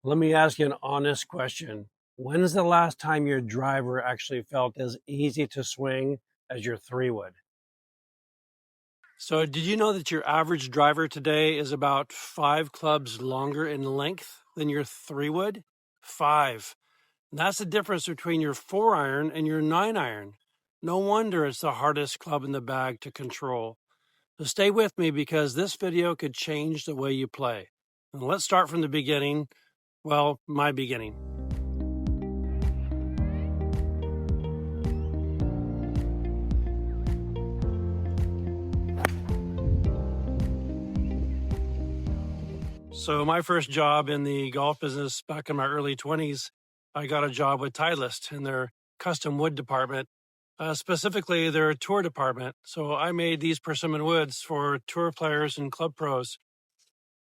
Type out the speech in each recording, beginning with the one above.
Let me ask you an honest question. When is the last time your driver actually felt as easy to swing as your 3-wood? So, did you know that your average driver today is about 5 clubs longer in length than your 3-wood? 5. And that's the difference between your 4-iron and your 9-iron. No wonder it's the hardest club in the bag to control. So stay with me because this video could change the way you play. And let's start from the beginning. Well, my beginning. So my first job in the golf business back in my early 20s, I got a job with Titleist in their custom wood department, specifically their tour department. So I made these persimmon woods for tour players and club pros.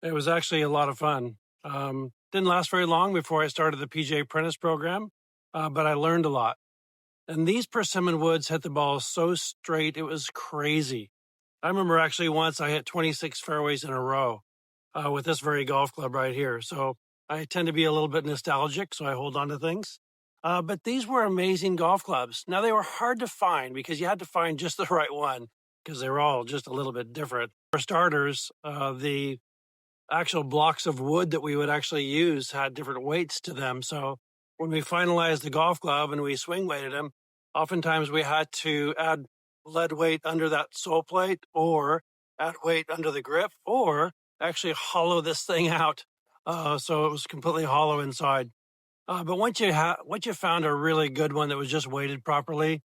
It was actually a lot of fun. Didn't last very long before I started the PGA Apprentice program, but I learned a lot. And these persimmon woods hit the ball so straight, it was crazy. I remember actually once I hit 26 fairways in a row with this very golf club right here. So I tend to be a little bit nostalgic, so I hold on to things. But these were amazing golf clubs. Now, they were hard to find because you had to find just the right one because they were all just a little bit different. For starters, the actual blocks of wood that we would actually use had different weights to them. So when we finalized the golf club and we swing weighted them, oftentimes we had to add lead weight under that sole plate or add weight under the grip or actually hollow this thing out. So it was completely hollow inside. But once you found a really good one that was just weighted properly,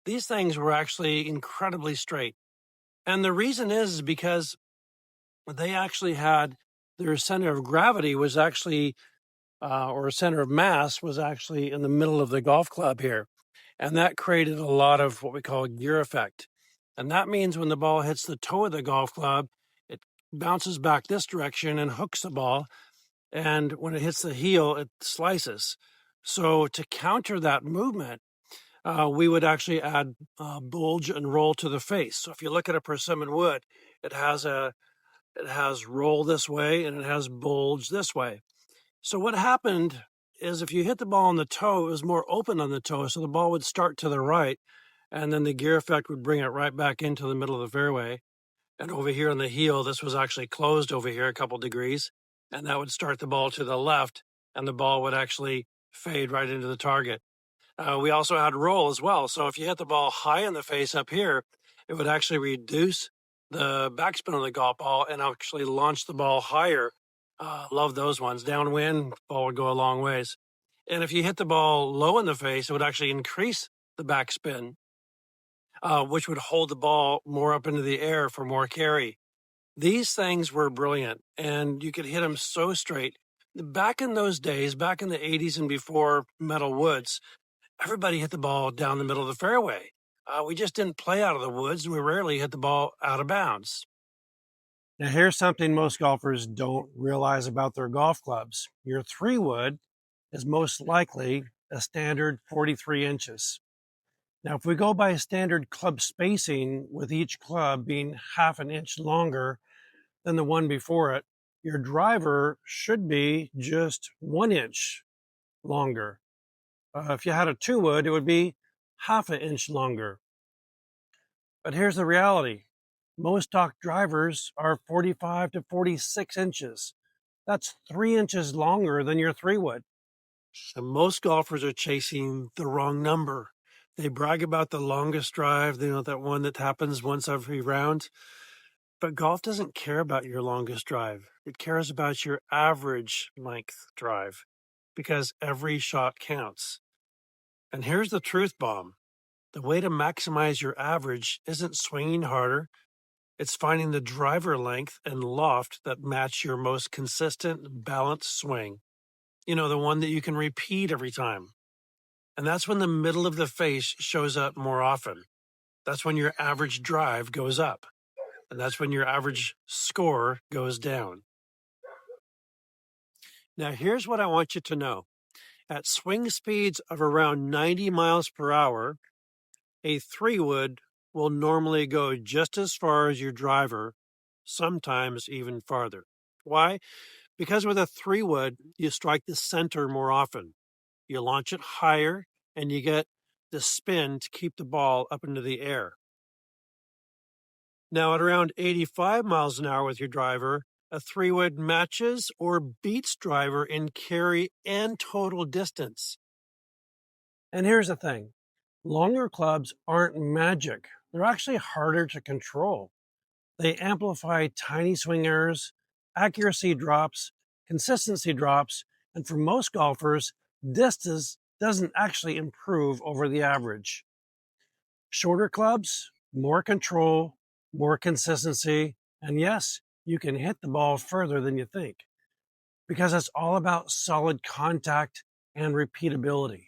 these things were actually incredibly straight. And the reason is because they actually had their center of gravity was actually, or center of mass was actually in the middle of the golf club here. And that created a lot of what we call gear effect. And that means when the ball hits the toe of the golf club, it bounces back this direction and hooks the ball. And when it hits the heel, it slices. So to counter that movement, we would actually add bulge and roll to the face. So if you look at a persimmon wood, it has roll this way and it has bulge this way. So what happened is if you hit the ball on the toe, it was more open on the toe. So the ball would start to the right and then the gear effect would bring it right back into the middle of the fairway. And over here on the heel, this was actually closed over here a couple degrees. And that would start the ball to the left and the ball would actually fade right into the target. We also had roll as well. So if you hit the ball high in the face up here, it would actually reduce the backspin of the golf ball and actually launch the ball higher. Love those ones. Downwind, ball would go a long ways. And if you hit the ball low in the face, it would actually increase the backspin, which would hold the ball more up into the air for more carry. These things were brilliant, and you could hit them so straight. Back in those days, back in the 80s and before metal woods, everybody hit the ball down the middle of the fairway. We just didn't play out of the woods, and we rarely hit the ball out of bounds. Now, here's something most golfers don't realize about their golf clubs. Your 3-wood is most likely a standard 43 inches. Now, if we go by standard club spacing, with each club being half an inch longer than the one before it, your driver should be just 1 inch longer. If you had a 2-wood, it would be half an inch longer. But here's the reality. Most stock drivers are 45 to 46 inches. That's 3 inches longer than your 3-wood. And most golfers are chasing the wrong number. They brag about the longest drive, that one that happens once every round. But golf doesn't care about your longest drive. It cares about your average length drive because every shot counts. And here's the truth bomb. The way to maximize your average isn't swinging harder. It's finding the driver length and loft that match your most consistent, balanced swing. The one that you can repeat every time. And that's when the middle of the face shows up more often. That's when your average drive goes up. And that's when your average score goes down. Now, here's what I want you to know. At swing speeds of around 90 miles per hour, a 3-wood will normally go just as far as your driver, sometimes even farther. Why? Because with a 3-wood, you strike the center more often. You launch it higher and you get the spin to keep the ball up into the air. Now, at around 85 miles an hour with your driver, a 3-wood matches or beats driver in carry and total distance. And here's the thing. Longer clubs aren't magic. They're actually harder to control. They amplify tiny swing errors, accuracy drops, consistency drops, and for most golfers, distance doesn't actually improve over the average. Shorter clubs, more control, more consistency, and yes, you can hit the ball further than you think because it's all about solid contact and repeatability.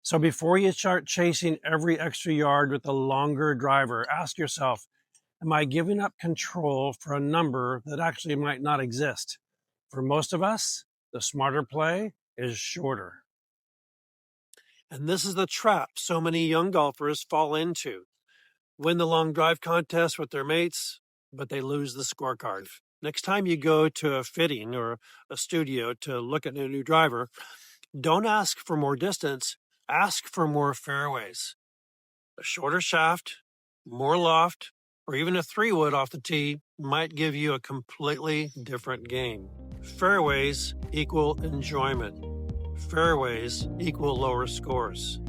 So before you start chasing every extra yard with a longer driver, ask yourself, am I giving up control for a number that actually might not exist? For most of us, the smarter play is shorter. And this is the trap so many young golfers fall into. Win the long drive contest with their mates, but they lose the scorecard. Next time you go to a fitting or a studio to look at a new driver, don't ask for more distance, ask for more fairways. A shorter shaft, more loft, or even a 3-wood off the tee might give you a completely different game. Fairways equal enjoyment. Fairways equal lower scores.